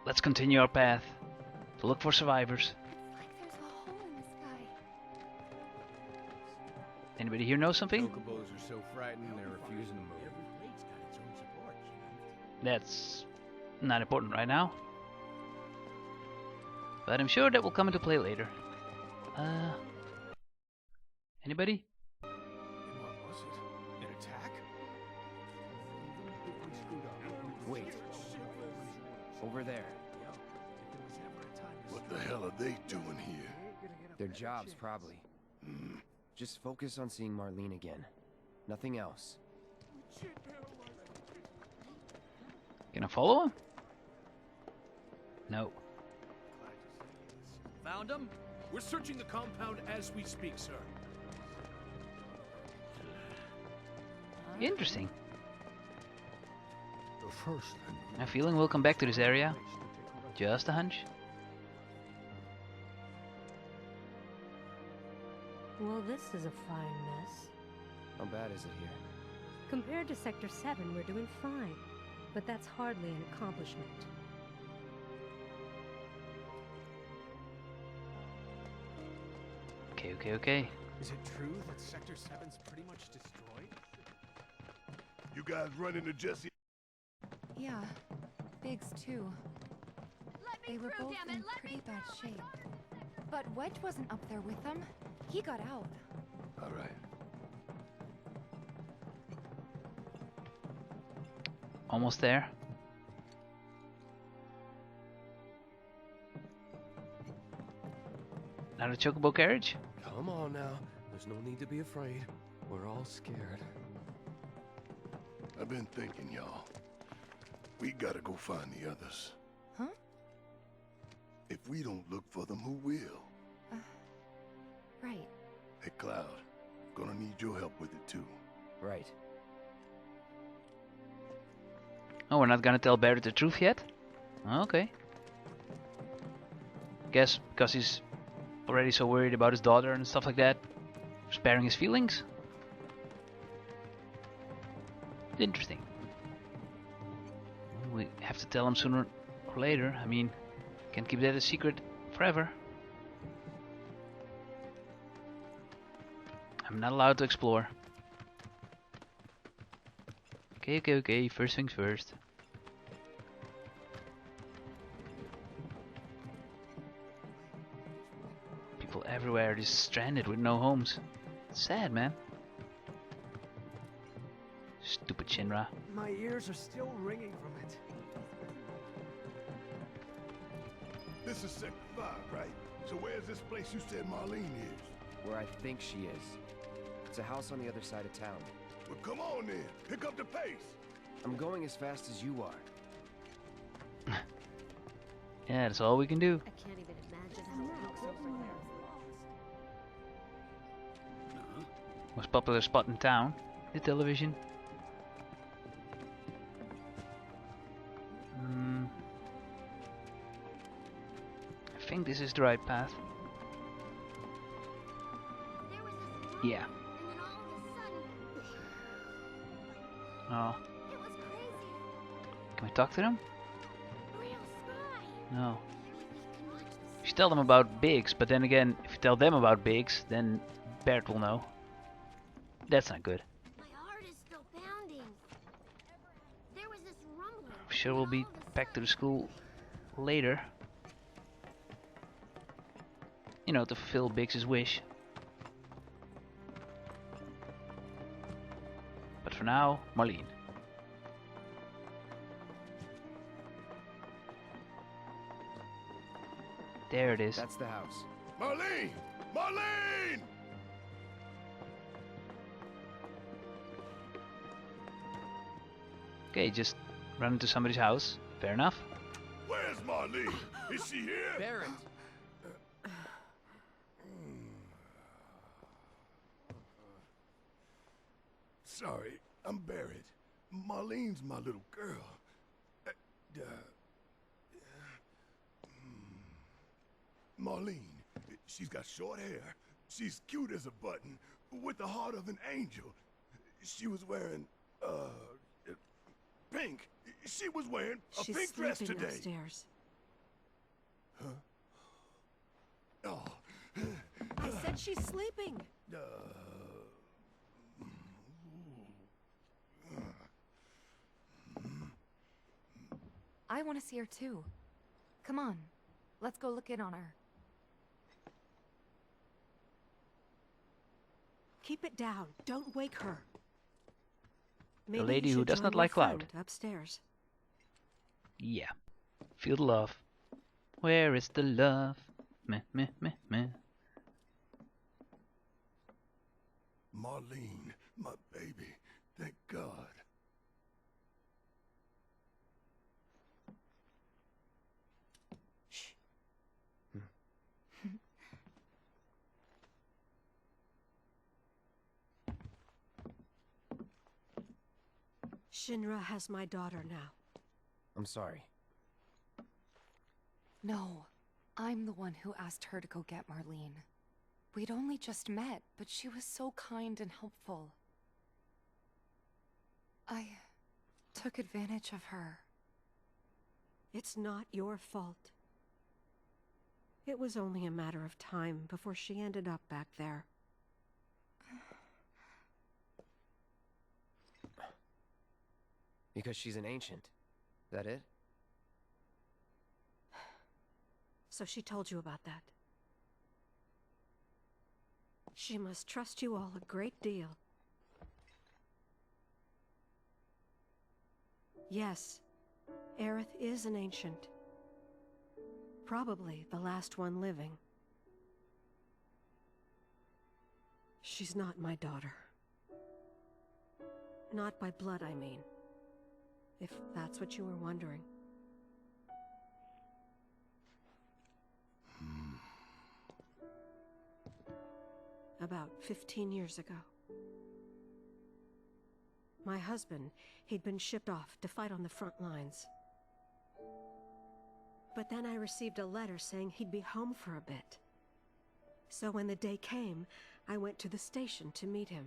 let's continue our path to look for survivors. Like there's a hole in the sky. Anybody here know something? Chocobos are so frightened they're refusing to move. That's not important right now. But I'm sure that will come into play later. Anybody? What was it? An attack? Wait. Over there. What the hell are they doing here? Their jobs, probably. Just focus on seeing Marlene again. Nothing else. Can I follow him? No. Found him? We're searching the compound as we speak, sir. Interesting. The first thing. I have a feeling we'll come back to this area. Just a hunch. Well, this is a fine mess. How bad is it here? Compared to Sector 7, we're doing fine. But that's hardly an accomplishment. Okay. Is it true that Sector 7's pretty much destroyed? You guys run into Jesse? Yeah, Biggs too. They were both in pretty bad shape. But Wedge wasn't up there with them. He got out. All right. Almost there. Not a chocobo carriage? Come on now. There's no need to be afraid. We're all scared. I've been thinking, y'all. We gotta go find the others. Huh? If we don't look for them, who will? Right. Hey, Cloud. Gonna need your help with it, too. Right. Oh, we're not gonna tell Barrett the truth yet? Okay. Guess because he's already so worried about his daughter and stuff like that, sparing his feelings? Interesting. We have to tell him sooner or later. I mean, can't keep that a secret forever. I'm not allowed to explore. Okay. First things first. People everywhere just stranded with no homes. It's sad, man. Stupid Shinra. My ears are still ringing from it. This is Sector 5, right? So where's this place you said Marlene is? Where I think she is. It's a house on the other side of town. Well, come on then. Pick up the pace. I'm going as fast as you are. Yeah, that's all we can do. I can't even imagine how it looks over there. Most popular spot in town. The television. I think this is the right path. Yeah. Oh. Can we talk to them? No. You should tell them about Biggs, but then again, if you tell them about Biggs, then Bert will know. That's not good. My heart is still pounding. There was this rumbling. I'm sure we'll be back to the school later. You know, to fulfill Biggs' wish. But for now, Marlene. There it is. That's the house. Marlene! Marlene! Okay, just run into somebody's house. Fair enough. Where's Marlene? Is she here? Barrett! Sorry, I'm Barrett. Marlene's my little girl. Marlene, she's got short hair. She's cute as a button, with the heart of an angel. She was wearing, pink. She was wearing a She's pink dress sleeping today. upstairs. Oh. I said she's sleeping. I want to see her too. Come on, let's go look in on her. Keep it down. Don't wake her. The Maybe lady you who should does join not your like loud. friend upstairs. Yeah. Feel the love. Where is the love? Meh, meh, meh, meh. Marlene, my baby. Thank God. Shh. Shinra has my daughter now. I'm sorry. No, I'm the one who asked her to go get Marlene. We'd only just met, but she was so kind and helpful. I took advantage of her. It's not your fault. It was only a matter of time before she ended up back there. Because she's an ancient. That it? So she told you about that. She must trust you all a great deal. Yes, Aerith is an ancient. Probably the last one living. She's not my daughter. Not by blood, I mean. If that's what you were wondering. About 15 years ago. My husband, he'd been shipped off to fight on the front lines. But then I received a letter saying he'd be home for a bit. So when the day came, I went to the station to meet him.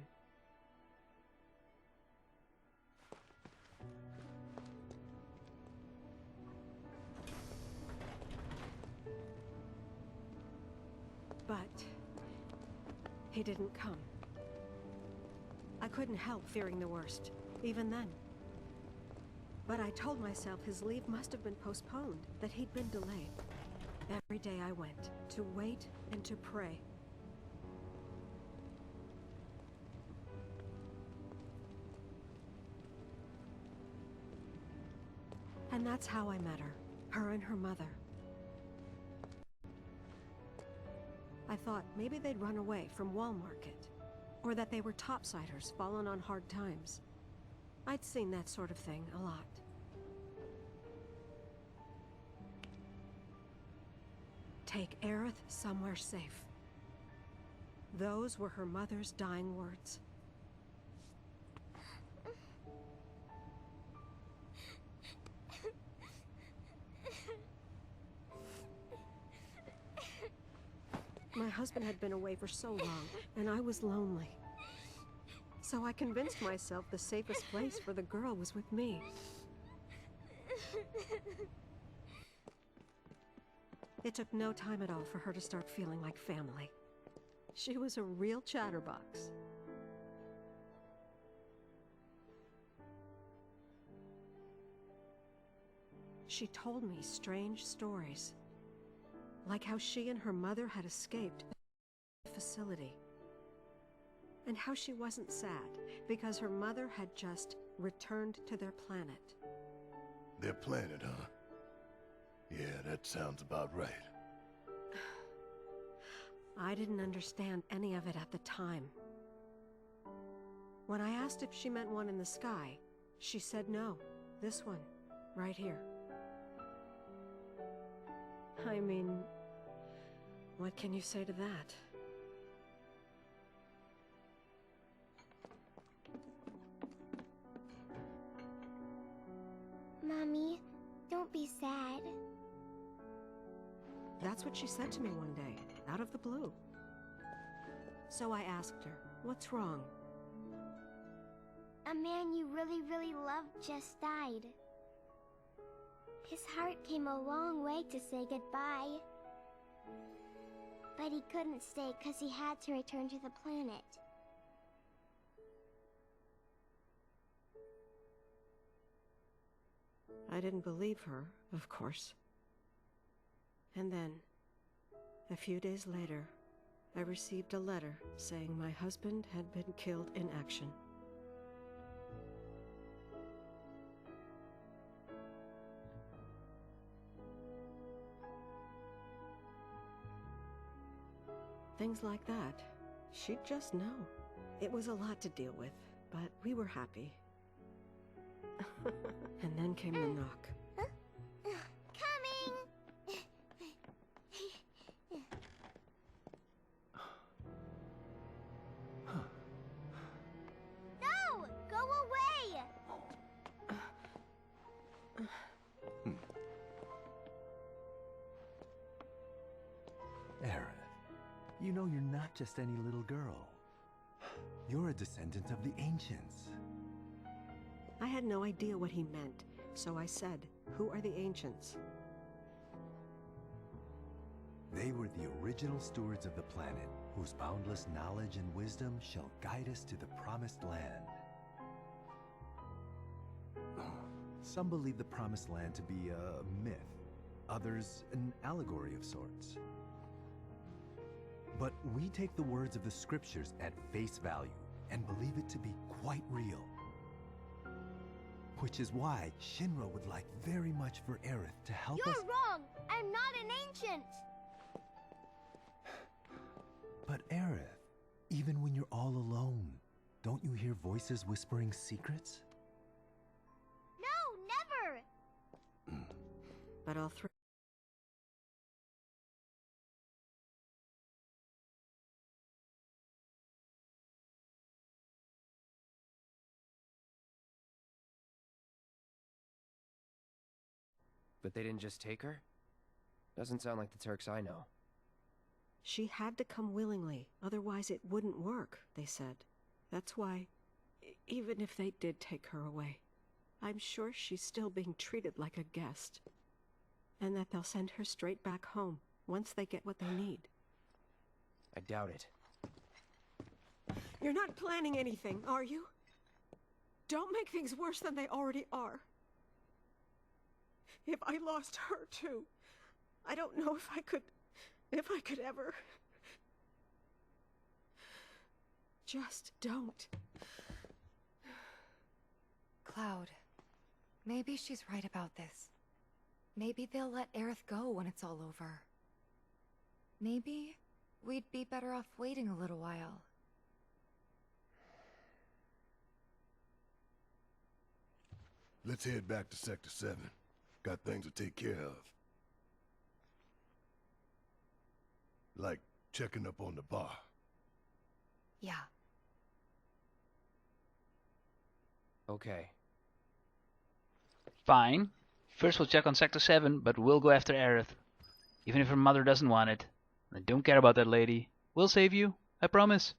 But he didn't come. I couldn't help fearing the worst, even then. But I told myself his leave must have been postponed, that he'd been delayed. Every day I went, to wait and to pray. And that's how I met her and her mother. I thought maybe they'd run away from Wall Market, or that they were topsiders fallen on hard times. I'd seen that sort of thing a lot. Take Aerith somewhere safe. Those were her mother's dying words. My husband had been away for so long, and I was lonely. So I convinced myself the safest place for the girl was with me. It took no time at all for her to start feeling like family. She was a real chatterbox. She told me strange stories, like how she and her mother had escaped the facility, and how she wasn't sad because her mother had just returned to their planet. Their planet, huh? Yeah, that sounds about right. I didn't understand any of it at the time. When I asked if she meant one in the sky, she said no, this one, right here. I mean, what can you say to that? Mommy, don't be sad. That's what she said to me one day, out of the blue. So I asked her, what's wrong? A man you really, really loved just died. His heart came a long way to say goodbye. But he couldn't stay because he had to return to the planet. I didn't believe her, of course. And then, a few days later, I received a letter saying my husband had been killed in action. Things like that. She'd just know. It was a lot to deal with, but we were happy. And then came the knock. Coming! No! Go away! Aerith, you know you're not just any little girl. You're a descendant of the ancients. I had no idea what he meant, so I said, "Who are the ancients?" They were the original stewards of the planet, whose boundless knowledge and wisdom shall guide us to the promised land. Some believe the promised land to be a myth, others an allegory of sorts. But we take the words of the scriptures at face value and believe it to be quite real. Which is why Shinra would like very much for Aerith to help us— You're wrong! I'm not an ancient! But Aerith, even when you're all alone, don't you hear voices whispering secrets? No, never! But all three— But they didn't just take her? Doesn't sound like the Turks I know. She had to come willingly, otherwise it wouldn't work, they said. That's why, even if they did take her away, I'm sure she's still being treated like a guest. And that they'll send her straight back home, once they get what they need. I doubt it. You're not planning anything, are you? Don't make things worse than they already are. If I lost her too, I don't know if I could ever. Just don't. Cloud, maybe she's right about this. Maybe they'll let Aerith go when it's all over. Maybe we'd be better off waiting a little while. Let's head back to Sector 7. Got things to take care of. Like checking up on the bar. Yeah. Okay. Fine. First we'll check on Sector 7, but we'll go after Aerith. Even if her mother doesn't want it. I don't care about that lady. We'll save you. I promise.